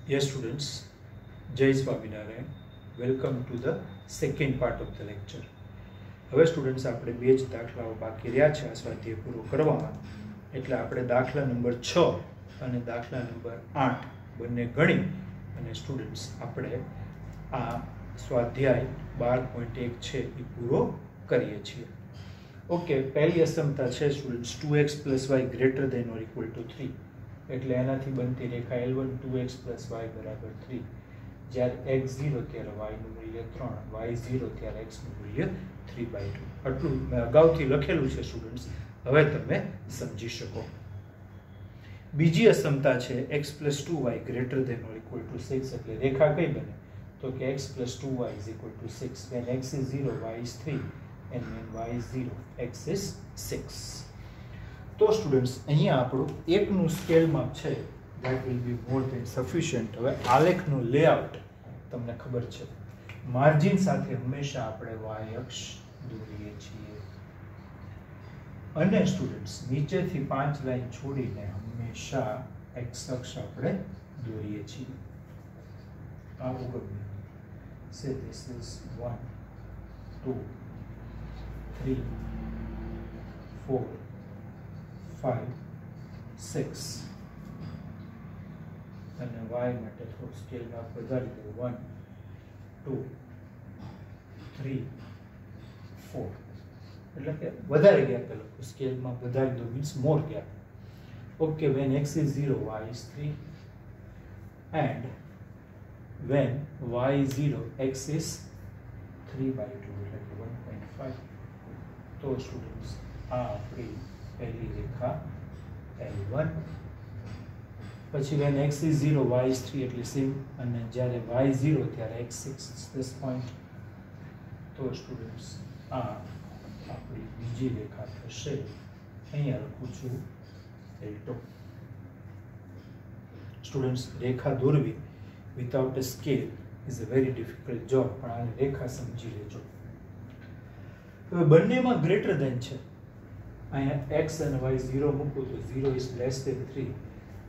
Yes, students, Jai Swaminarayan. Welcome to the second part of the lecture. હવે students આપણે બે જ દાખલાઓ બાકી રહ્યા છે આ સ્વાધ્યાય પૂરો કરવામાં, એટલે આપણે દાખલા નંબર 6 અને દાખલા નંબર 8 બંને ગણી અને સ્ટુડન્ટ્સ આપણે આ સ્વાધ્યાય 12.1 છે એ પૂરો કરીએ છીએ. ઓકે, પહેલી અસમતા છે students 2x + y greater than or equal to 3, એટલે એનાથી બનતી રેખા L1 2x + y = 3. જ્યારે x 0 ત્યારે y નું મૂલ્ય 3, y 0 ત્યારે x નું મૂલ્ય 3/2. આટલું મેં અગાઉથી લખેલું છે સ્ટુડન્ટ્સ, હવે તમે સમજી શકો. બીજી અસમતા છે x + 2y greater than or equal to 6, એટલે રેખા કઈ બને તો કે x + 2y = 6. when x is 0 y is 3 and when y is 0 x is 6. તો સ્ટુડન્ટ્સ અહીંયા આપણું એકનું સ્કેલ માપ છે, that will be more than sufficient. હવે આલેખનું લેઆઉટ તમને ખબર છે, માર્જિન સાથે હંમેશા આપણે y અક્ષ દોરીએ છીએ અને સ્ટુડન્ટ્સ નીચેથી 5 લાઈન છોડીને હંમેશા x અક્ષ આપણે દોરીએ છીએ. આ ઉગમ say this is 1 2 3 4 5 6 અને y માટે થોડું સ્કેલમાં વધારી દો 1 2 3 4, એટલે કે વધારે ગેપ લખો, સ્કેલમાં વધારી દો means more gap. Okay, when x is 0 y is 3 and when y is 0 x is 3/2, એટલે કે 1.5. તો સ્ટુડન્ટ્સ આ આપણી પહેલી રેખા L1. પછી when x is 0 y is 3 એટલે સેમ, અને જ્યારે y 0 ત્યારે x 6 is this point. તો સ્ટુડન્ટ્સ આ આપણી બીજી રેખા થશે. અહીંયા લખું છું L2. સ્ટુડન્ટ્સ રેખા દોરવી without a scale is a very difficult job, પણ આ રેખા સમજી લેજો. હવે બંનેમાં ગ્રેટર ધેન છે, અહીંયા x અને y 0 મૂકું તો 0 is less than 3,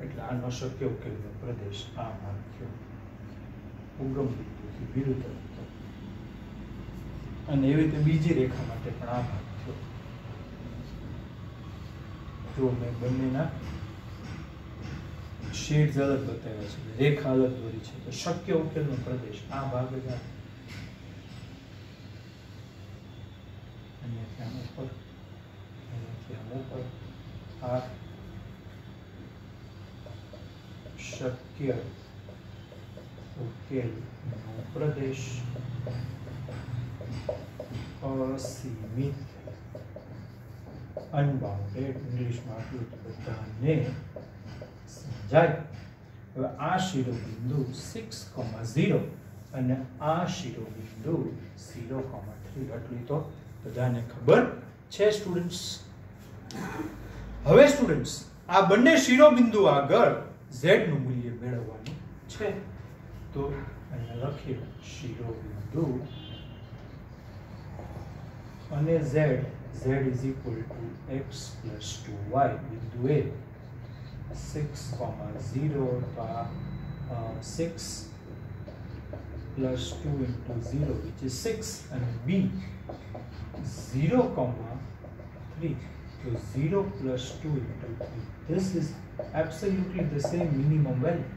એટલે આનો શક્ય ઉકેલનો પ્રદેશ આ ભાગ થયો, ઉગમ બિંદુથી વિરુદ્ધ હતો. અને એવી રીતે બીજી રેખા માટે પણ આ ભાગ થયો. જો મેં બંનેના શેડ્સ અલગ બતાવ્યા છે, રેખા અલગ દોરી છે, તો શક્ય ઉકેલનો પ્રદેશ આ ભાગ જ આ. અહીંયાથી આમ ઉપર, અહીંયાથી આમ ઉપર, આ શક્ય ઉકેલનો પ્રદેશ અસીમિત, અનબાઉન્ડેડ. ઇંગ્લિશમાં આટલું તો બધાને સમજાય. હવે આ શિરોબિંદુ 6,0 અને આ શિરોબિંદુ 0,3, આટલું તો બધાને ખબર છે સ્ટુડન્ટ્સ. હવે સ્ટુડન્ટ્સ આ બંને શિરોબિંદુ આગળ z નું મૂલ્ય મેળવવાનું છે, તો અહીંયા લખીએ શિરોબિંદુ અને z is equal to x + 2y. બિંદુ a 6,0 તો 6 + 2 into 0 which is 6, and b 0,3, so 0 + 2 into 3. This is absolutely the same minimum value.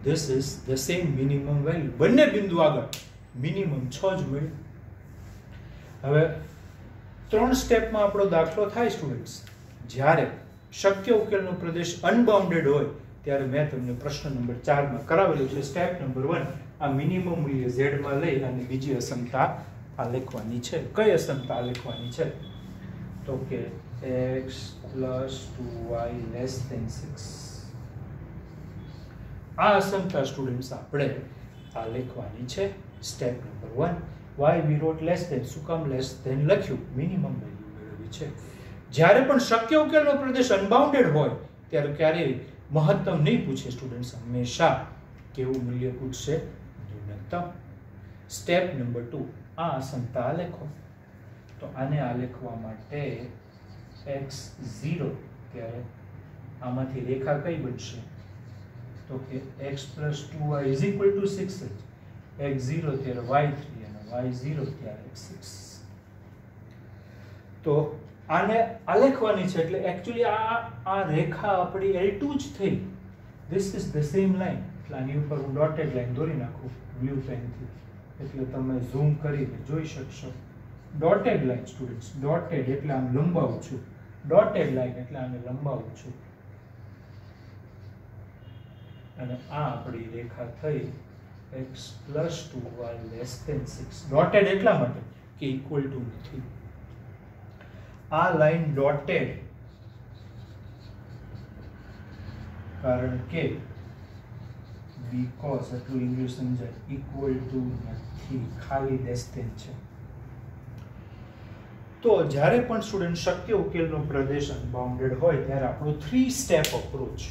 This is the same minimum value. બંને બિંદુ આગળ મિનિમમ 6 જ મળ્યું. હવે 3 સ્ટેપમાં આપણો દાખલો થાય સ્ટુડન્ટ્સ. જ્યારે શક્ય ઉકેલનો પ્રદેશ અનબાઉન્ડેડ હોય ત્યારે મેં તમને પ્રશ્ન નંબર 4 માં કરાવેલું છે. સ્ટેપ નંબર 1, આ મિનિમમ મૂલ્ય z માં લઈ અને બીજી અસમતા આ લખવાની છે. કઈ અસમતા લખવાની છે તો કે x + 2y < 6. આ અસમતા સ્ટુડન્ટ્સ આપણે આ લખવાની છે. Step number 1, y we wrote less than. શું કામ લેસ ધેન લખ્યું? મિનિમમ વેલ્યુ મેળવવી છે. જ્યારે પણ શક્ય ઉકેલનો પ્રદેશ અનબાઉન્ડેડ હોય ત્યારે ક્યારેય મહત્તમ નહીં પૂછે સ્ટુડન્ટ્સ, હંમેશા કેવું મૂલ્ય પૂછશે? ન્યૂનતમ. સ્ટેપ નંબર 2, આ અસમતા લખો. તો આને આલેખવા માટે x 0 ત્યારે આમાંથી રેખા કઈ બનશે? તો કે x plus 2y is equal to 6 જ. x0 ત્યારે y3 અને y0 ત્યારે 6. તો આને આલેખવાની છે એટલે એક્ચ્યુઅલી આ રેખા આપણી L2 જ થઈ. This is the same line. એટલે આની ઉપર હું ડોટેડ લાઈન દોરી નાખું બ્લુ પેનથી, એટલે તમે ઝૂમ કરીને જોઈ શકશો. ડોટેડ લાઈન સ્ટુડન્ટ્સ, ડોટેડ એટલે આમ લંબાવું છું, ડોટેડ લાઈન એટલે આને લંબાવું છું. અને આ આપણી રેખા થઈ x plus 2y less than 6. Dotted એટલા માટે કે ઇક્વલ ટુ નથી. આ લાઈન ડોટેડ કારણ કે બીકોઝ એટલું ઇંગ્લિશ સમજાય, ઇક્વલ ટુ નથી, ખાલી લેસ ધેન છે. તો જ્યારે પણ સ્ટુડન્ટ શક્ય ઉકેલનો પ્રદેશ અનબાઉન્ડેડ હોય ત્યારે આપણો 3 સ્ટેપ અપ્રોચ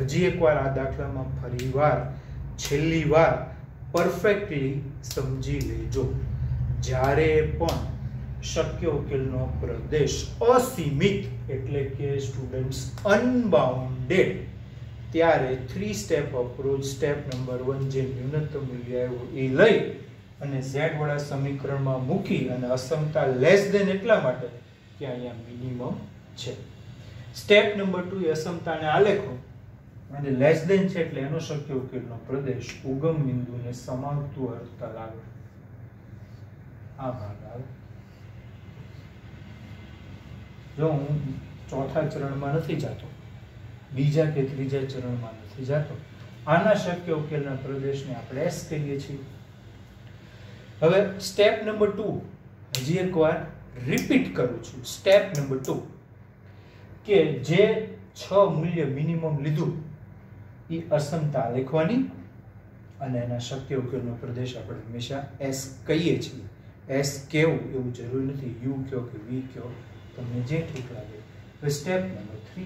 હજી એકવાર આ દાખલામાં ફરીવાર છેલ્લી વાર પરફેક્ટલી સમજી લેજો. જ્યારે પણ શક્ય ઉકેલનો પ્રદેશ અસીમિત એટલે કે સ્ટુડન્ટ્સ અનબાઉન્ડેડ, ત્યારે 3 સ્ટેપ અપ્રોચ. સ્ટેપ નંબર 1 જે ન્યૂનતમ મૂલ્ય આવ્યું એ લઈ અને z વાળા સમીકરણમાં મૂકી અને અસમતા લેસ ધેન એટલા માટે કે અહીંયા મિનિમમ છે. સ્ટેપ નંબર 2 એ અસમતાને આલેખો અને લેસ ધેન છે એટલે એનો શક્ય ઉકેલનો પ્રદેશ ઉગમ બિંદુને સમાવતું અંતર આવે, આ ભાગ આવે. જો હું ચોથા ચરણમાં નથી જાતો, બીજા કે ત્રીજા ચરણમાં નથી જાતો, આના શક્ય ઉકેલના પ્રદેશને આપણે S કહીએ છીએ. હવે સ્ટેપ નંબર 2 હજી એકવાર રિપીટ કરું છું. સ્ટેપ નંબર 2 કે જે 6 મૂલ્ય મિનિમમ લીધું એ અસમતા લખવાની અને એના શક્ય ઉકેલનો પ્રદેશ આપણે હંમેશા S કહીએ છીએ. S કેવું એવું જરૂરી નથી, U કયો કે V કયો, તમને જે ઠીક લાગે. તો step number 3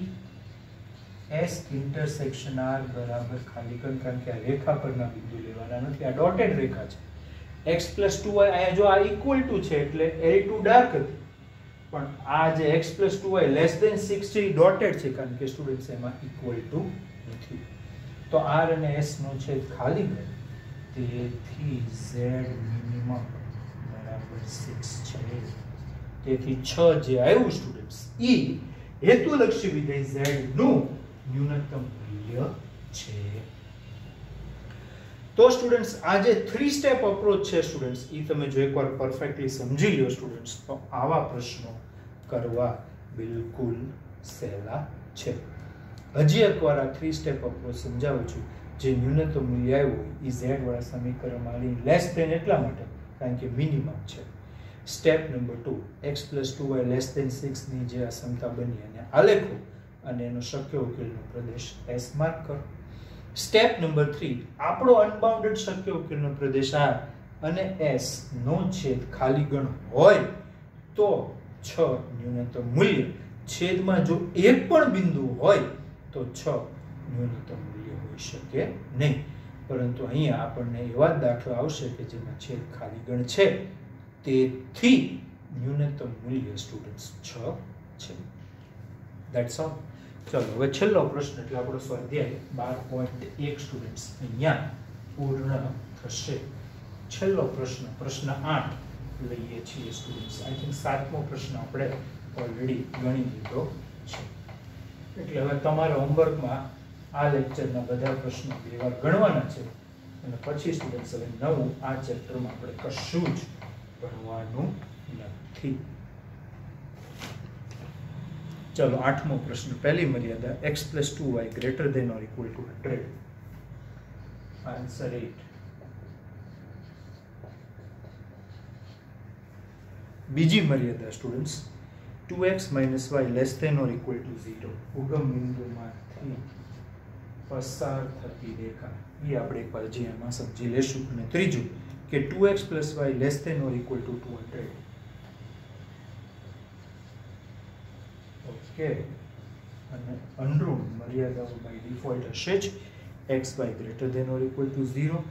S intersection R બરાબર ખાલી કારણ કે આ રેખા પરના બિંદુ લેવાના નથી, આ ડોટેડ રેખા છે. x plus 2y અહીંયા જો આ ઇક્વલ ટુ છે એટલે L2 ડાર્ક હતી, પણ આ જે x plus 2y less than 6 છે એ ડોટેડ છે કારણ કે સ્ટુડન્ટ્સ એમાં ઇક્વલ ટુ નથી. તો R અને S નો છેદ ખાલી ગયો, તેથી z મિનિમમ બરાબર 6 છે. તેથી 6 જે આવ્યું સ્ટુડન્ટ્સ એ હેતુલક્ષી વિધેય z નું ન્યૂનતમ મૂલ્ય છે. તો સ્ટુડન્ટ્સ આ જે 3 સ્ટેપ અપ્રોચ છે સ્ટુડન્ટ્સ એ તમે જો એકવાર પરફેક્ટલી સમજી લ્યો સ્ટુડન્ટ્સ તો આવા પ્રશ્નો કરવા બિલકુલ સહેલા છે. હજી એકવાર આ 3 સ્ટેપ અપ્રોચ સમજાવું છું. જે ન્યૂનતમ મૂલ્ય આવ્યું એ z વાળા સમીકરણમાં લેસ ધેન એટલા માટે કારણ કે મિનિમમ છે. Step number 2 x plus 2y less than 6 ની જે અસમતા બની અને આલેખો અને એનો શક્ય ઉકેલનો પ્રદેશ S માર્ક કરો. સ્ટેપ નંબર 3 આપણો અનબાઉન્ડેડ શક્ય ઉકેલનો પ્રદેશ R અને S નો છેદ ખાલી ગણ હોય તો 6 ન્યૂનતમ મૂલ્ય, છેદમાં જો એક પણ બિંદુ હોય તો 6 ન્યૂનતમ મૂલ્ય હોઈ શકે નહીં. પરંતુ અહીંયા આપણને એવા જ દાખલા આવશે કે જેમાં છેદ ખાલી ગણ છે, તેથી ન્યૂનતમ મૂલ્ય સ્ટુડન્ટ્સ 6 છે. That's all. ચલો હવે છેલ્લો પ્રશ્ન એટલે આપણો સ્વાધ્યાય 12.1 સ્ટુડન્ટ્સ અહીંયા પૂર્ણ થશે. છેલ્લો પ્રશ્ન, પ્રશ્ન 8 લઈએ છીએ સ્ટુડન્ટ્સ. આઈ થિંક 7મો પ્રશ્ન આપણે ઓલરેડી ગણી લીધો છે. એટલે હવે તમારા હોમવર્કમાં આ લેક્ચરના બધા પ્રશ્નો બે વાર ગણવાના છે અને પછી સ્ટુડન્ટ્સ હવે નવું આ ચેપ્ટરમાં આપણે કશું જ ભણવાનું નથી. ચલો 8મો પ્રશ્ન. પહેલી મર્યાદા x plus 2y greater than or equal to 100. Answer 8. બીજી મર્યાદા students 2x minus y less than or equal to 0. ઉગમ બિંદુમાંથી પસાર થતી રેખા એ આપણે એક વાર એમાં સમજી લેશું. અને ત્રીજું કે 2x plus y less than or equal to 200. Okay, અને અનરૂલ મર્યાદાઓ બાય ડિફોલ્ટ હશે જ. x y greater than or equal to 0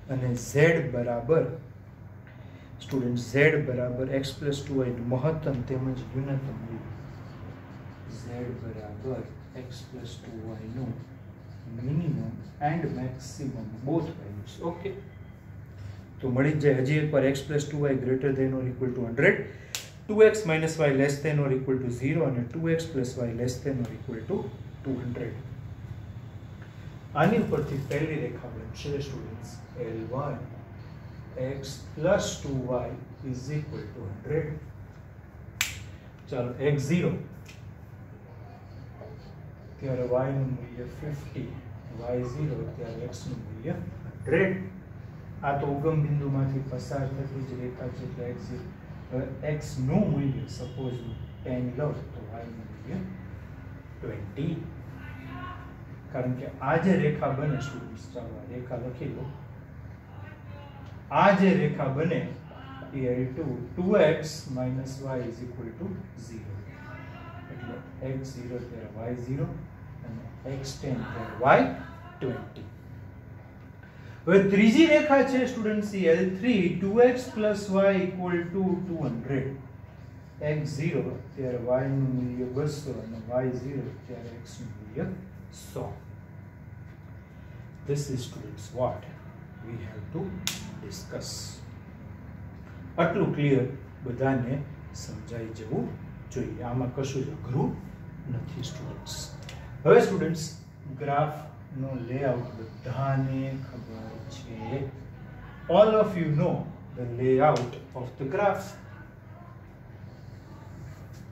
અને z બરાબર સ્ટુડન્ટ z બરાબર x plus 2y નું મહત્તમ તેમજ ન્યૂનતમ મૂલ્ય. z બરાબર x plus 2y નું minimum and maximum, both values. Okay, तो મળી જ જાય. હજી એકવાર x plus 2y greater than or equal to 100, 2x minus y less than or equal to 0 અને 2x plus y less than or equal to 200. આની ઉપરથી પહેલી રેખા બનશે students L1 x plus 2y is equal to 100. ચાલો x0 ત્યારે y નું મૂલ્ય 50, y0 ત્યારે x નું મૂલ્ય 100. આ તો ઉગમ બિંદુમાંથી પસાર થતી જ રેખા છે એટલે x0. હવે x નું મૂલ્ય સપોઝ 10 લો તો y નું મૂલ્ય 20. કારણ કે આ જે રેખા બને સ્ટુડન્ટ્સ, ચાલો આ રેખા લખી લો. આ જે રેખા બને એ L2 2x minus y is equal to 0. એટલે x0 ત્યારે y0 અને x10 ત્યારે y20. હવે ત્રીજી રેખા છે students L3 2x plus y equal to 200. x0 ત્યારે y નું મૂલ્ય 200 અને y0 ત્યારે x નું મૂલ્ય 100. This is students what we have to discuss. આટલું ક્લિયર બધાને સમજાઈ જવું જોઈએ. આમાં કશું જ અઘરું નથી સ્ટુડન્ટ્સ. હવે સ્ટુડન્ટ્સ ગ્રાફ નો લેઆઉટ બધાને ખબર છે. all of you know the layout of the graph.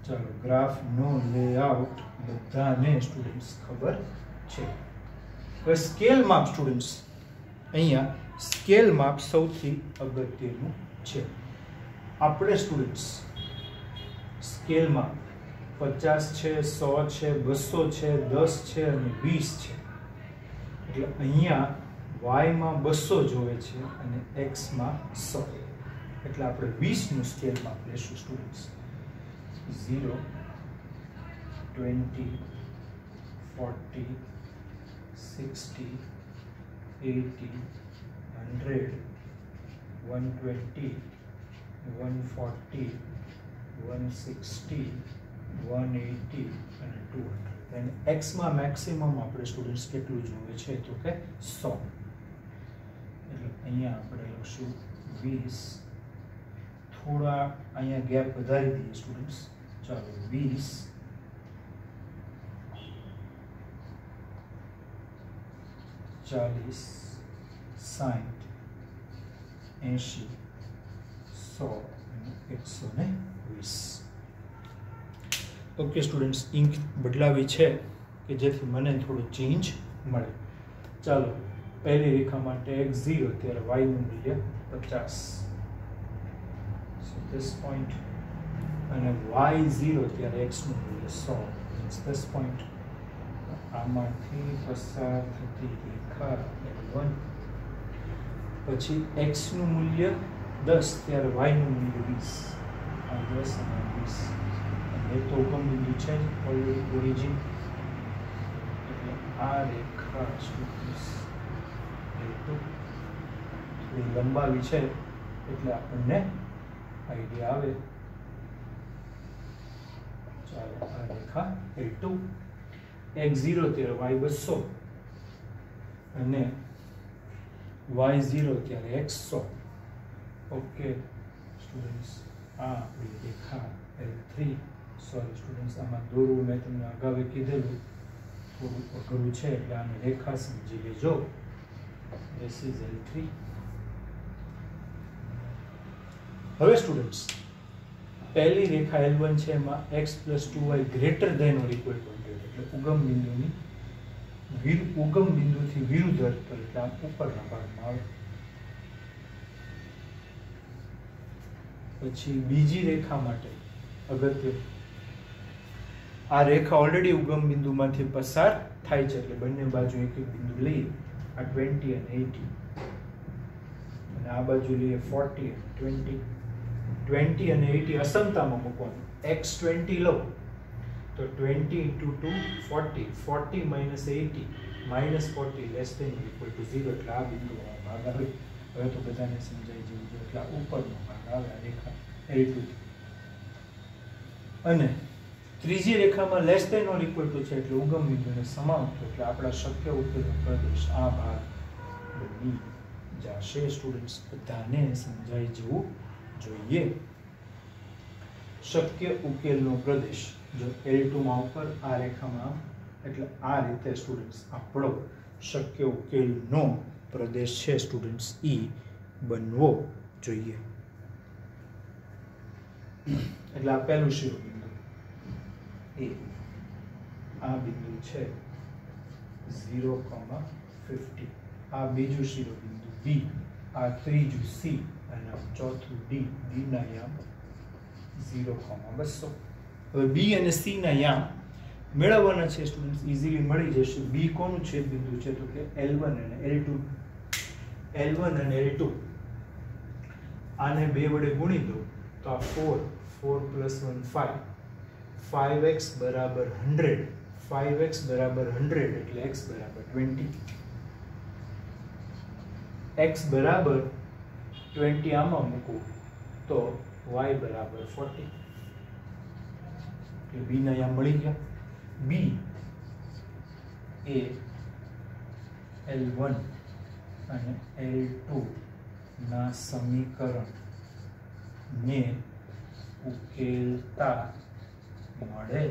ચાલો ગ્રાફ નો લેઆઉટ બધાને સ્ટુડન્ટ્સ ખબર છે. હવે સ્કેલ માપ સ્ટુડન્ટ્સ, અહીંયા સ્કેલ માપ સૌથી અગત્યનું છે. આપણે સ્ટુડન્ટ્સ સ્કેલ માપ 50 છે, 100 છે, 200 છે, 10 છે અને 20 છે. એટલે અહીંયા y માં 200 જોવે છે અને x માં 100. એટલે આપણે 20 નું સ્કેલ માપ લેશું સ્ટુડન્ટ્સ. 0 20 40 60 80 100 120 140 160 180 અને 200. અને x માં મેક્સિમમ આપણે સ્ટુડન્ટ્સ કેટલું જોવે છે તો કે 100. એટલે અહીંયા આપણે લખશું 20. થોડા અહીંયા ગેપ વધારી દઈએ સ્ટુડન્ટ્સ. ચાલો 20 40 60 80 100 અને 120. ઓકે સ્ટુડન્ટ્સ, ઇંક બદલાવી છે કે જેથી મને થોડું ચેન્જ મળે. ચાલો પહેલી રેખા માટે x0 ત્યારે y નું મૂલ્ય 50. સો this point અને y0 ત્યારે x નું મૂલ્ય 100. this point આમાંથી પસાર થતી રેખા L1. પછી x નું મૂલ્ય 10 ત્યારે y નું મૂલ્ય 20. આ 10 અને 20 એ તો ઉગમ બિંદુ છે ઓલરેડી ઓરિજિન. એટલે આ રેખા સ્ટુડન્ટ્સ થોડી લંબાવી છે એટલે આપણને આઈડિયા આવે. ચાલો આ રેખા L2 x0 ત્યારે y 200 અને y0 ત્યારે x 100. ઓકે સ્ટુડન્ટ્સ, આ આપણી રેખા L3. સોરી સ્ટુડન્ટ્સ, આમાં દોરવું મેં તમને અગાઉ કીધેલું થોડું અઘરું છે એટલે આની રેખા સમજી લેજો. This is L3. હવે સ્ટુડન્ટ્સ પહેલી રેખા L1 છે એમાં x plus 2y greater than or equal to 100. એટલે ઉગમ બિંદુથી વિરુદ્ધ અર્થ પર એટલે આમ ઉપરના ભાગમાં આવે. પછી બીજી રેખા માટે અગત્ય, આ રેખા ઓલરેડી ઉગમ બિંદુમાંથી પસાર થાય છે એટલે બંને બાજુ એક એક બિંદુ લઈએ. આ 20 અને 80 અને આ બાજુ લઈએ 40 અને 20. 20 અને 80 અસમતામાં મૂકવાનું. x20 લો તો 20 into 2 40, 40 minus 80 minus 40 less than or equal to 0. એટલે આ બિંદુનો ભાગ આવે. હવે તો બધાને સમજાઈ જવું જોઈએ. એટલે ઉપરનો ભાગ આવે આ રેખા L2. અને ત્રીજી રેખામાં less than or equal to છે એટલે ઉગમ બિંદુને સમાવતો એટલે આપણા શક્ય ઉકેલનો પ્રદેશ આ ભાગ બની જશે. સ્ટુડન્ટ્સ બધાને સમજાઈ જવું જોઈએ. શક્ય ઉકેલનો પ્રદેશ જો L2 માં ઉપર આ રેખામાં એટલે આ રીતે સ્ટુડન્ટ્સ આપણો શક્ય ઉકેલનો પ્રદેશ છે સ્ટુડન્ટ્સ ઈ બનવો જોઈએ. એટલે આ પહેલું શિરોબિંદુ એ આ બિંદુ છે 0,50. આ બીજું શિરોબિંદુ બી, આ ત્રીજું સી અને આ ચોથું ડી. ડી ના યામ 0,200. હવે બી અને સી ના યામ મેળવવાના છે સ્ટુડન્ટ્સ. ઇઝીલી મળી જશે. બી કોનું છેદ બિંદુ છે તો કે L1 અને L2. L1 અને L2 આને બે વડે ગુણી દો તો આ 4 + 1 5. 5x બરાબર 100. 5x બરાબર 100 એટલે x બરાબર 20. x બરાબર 20 આમાં મૂકું તો y બરાબર 40. એટલે b ના યામ મળી ગયા. b એ L1 અને L2 ના સમીકરણ ને ઉકેલતા મળે.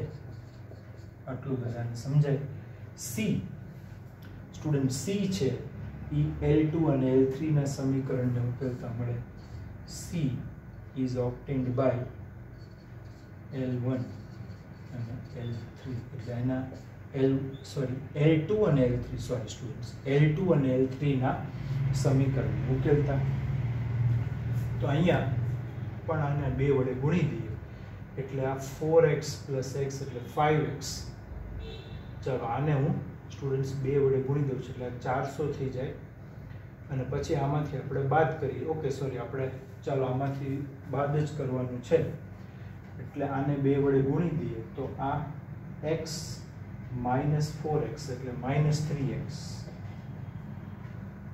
આટલું બધાને સમજાય. સી સ્ટુડન્ટ સી છે ઈ L2 અને L3 ના સમીકરણને ઉકેલતા મળે. C is obtained by L1 અને L3 એટલે એના L2 અને L3 સોરી સ્ટુડન્ટ્સ L2 અને L3 ના સમીકરણ ઉકેલતા. તો અહીંયા પણ આને બે વડે ગુણી દઈએ એટલે આ 4x + x એટલે 5x. ચાલો આને હું સ્ટુડન્ટ્સ બે વડે ગુણી દઉં છું એટલે 400 થઈ જાય અને પછી આમાંથી આપણે બાદ કરીએ. ઓકે સોરી આપણે ચાલો આમાંથી બાદ જ કરવાનું છે એટલે આને બે વડે ગુણી દઈએ તો આ x - 4x એટલે -3x.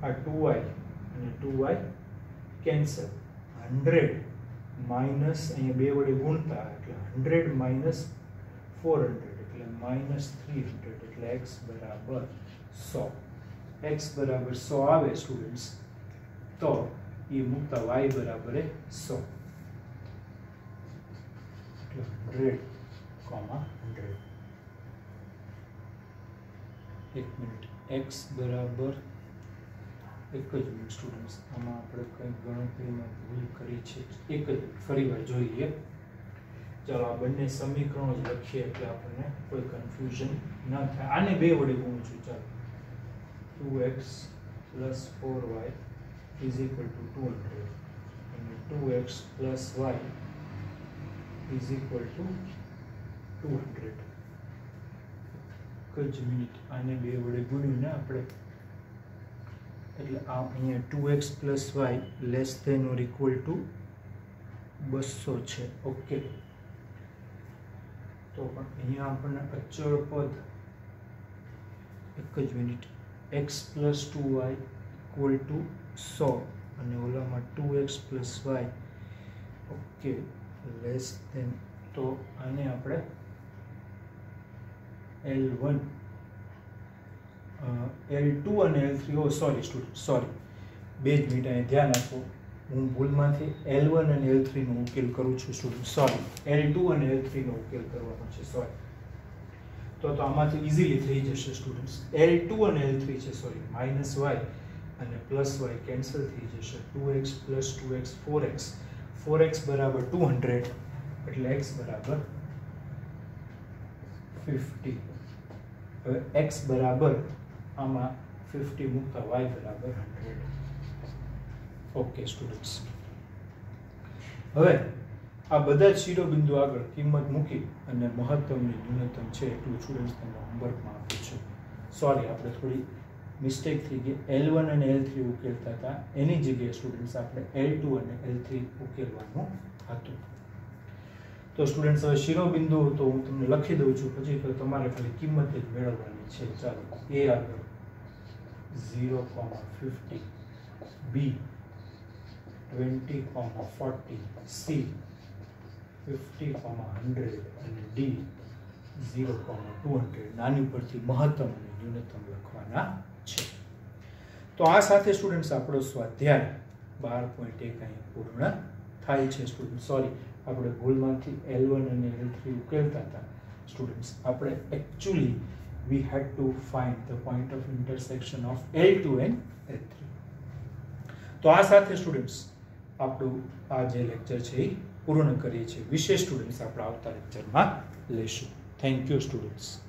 આ 2y અને 2y કેન્સલ. 100 માઇનસ અહીંયા બે વડે ગુણતા એટલે 100 - 400 એટલે -300 એટલે x બરાબર 100. x બરાબર 100 આવે સ્ટુડન્ટ્સ તો એ મૂકતા y બરાબર 100 એટલે 100,100. એક મિનિટ. x બરાબર એક જ મિનિટ સ્ટુડન્ટ્સ આમાં આપણે કંઈક ગણતરીમાં ભૂલ કરી છે. એક જ ફરીવાર જોઈએ. ચાલો આ બંને સમીકરણો જ લખીએ એટલે આપણને કોઈ કન્ફ્યુઝન ન થાય. આને બે વડે ગુણું છું. ચાલો 2x + 4y = 200 અને 2x + y = 200. એક જ મિનિટ. આને બે વડે ગુણ્યું ને આપણે એટલે આ અહીંયા 2x + y <= 200 છે. ઓકે તો પણ અહીંયા આપણને અચળ પદ એક જ મિનિટ x + 2y = 100 અને ઓલામાં 2x + y ઓકે <= તો આને આપણે L1 L2 અને L3 સોરી સ્ટુડન્ટ સોરી બે જ મિનિટ અહીંયા ધ્યાન આપો. હું ભૂલમાંથી L1 અને L3 નો ઉકેલ કરું છું સ્ટુડન્ટ. સોરી L2 અને L3 નો ઉકેલ કરવાનો છે. સોરી તો આમાંથી ઇઝીલી થઈ જશે સ્ટુડન્ટ્સ. L2 અને L3 છે સોરી -y અને +y કેન્સલ થઈ જશે. 2x + 2x 4x 4x બરાબર 200 એટલે x બરાબર 50. હવે x બરાબર આમાં 50 મૂકતા y બરાબર 100. ઓકે સ્ટુડન્ટ્સ હવે આ બધા જ શિરોબિંદુ આગળ કિંમત મૂકી અને મહત્તમ ને ન્યૂનતમ છે એટલું સ્ટુડન્ટ્સ તમને હોમવર્કમાં આપ્યું છે. સોરી આપણે થોડી મિસ્ટેક થઈ ગઈ. L1 અને L3 ઉકેલતા હતા એની જગ્યાએ સ્ટુડન્ટ્સ આપણે L2 અને L3 ઉકેલવાનું હતું. તો સ્ટુડન્ટ્સ હવે શિરોબિંદુ તો હું તમને લખી દઉં છું પછી તો તમારે ખાલી કિંમત જ મેળવવાની છે. ચાલો a આગળ 0,50 b 20,40 c 50,100 અને d 0,200 નાની ઉપરથી મહત્તમ અને ન્યૂનતમ લખવાના છે. તો આ સાથે સ્ટુડન્ટ્સ આપણો સ્વાધ્યાય 12.1 અહીં પૂર્ણ થાય છે. સ્ટુડન્ટ સોરી, આપણે ભૂલમાંથી L1 અને L3 ઉકેલતા હતા સ્ટુડન્ટ્સ. આપણે actually we had to find the point of intersection of L2 and L3. તો આ સાથે સ્ટુડન્ટ્સ આપણું આ જે લેક્ચર છે એ પૂર્ણ કરીએ છીએ. વિશેષ સ્ટુડન્ટ્સ આપણે આવતા લેક્ચરમાં લેશું. Thank you students.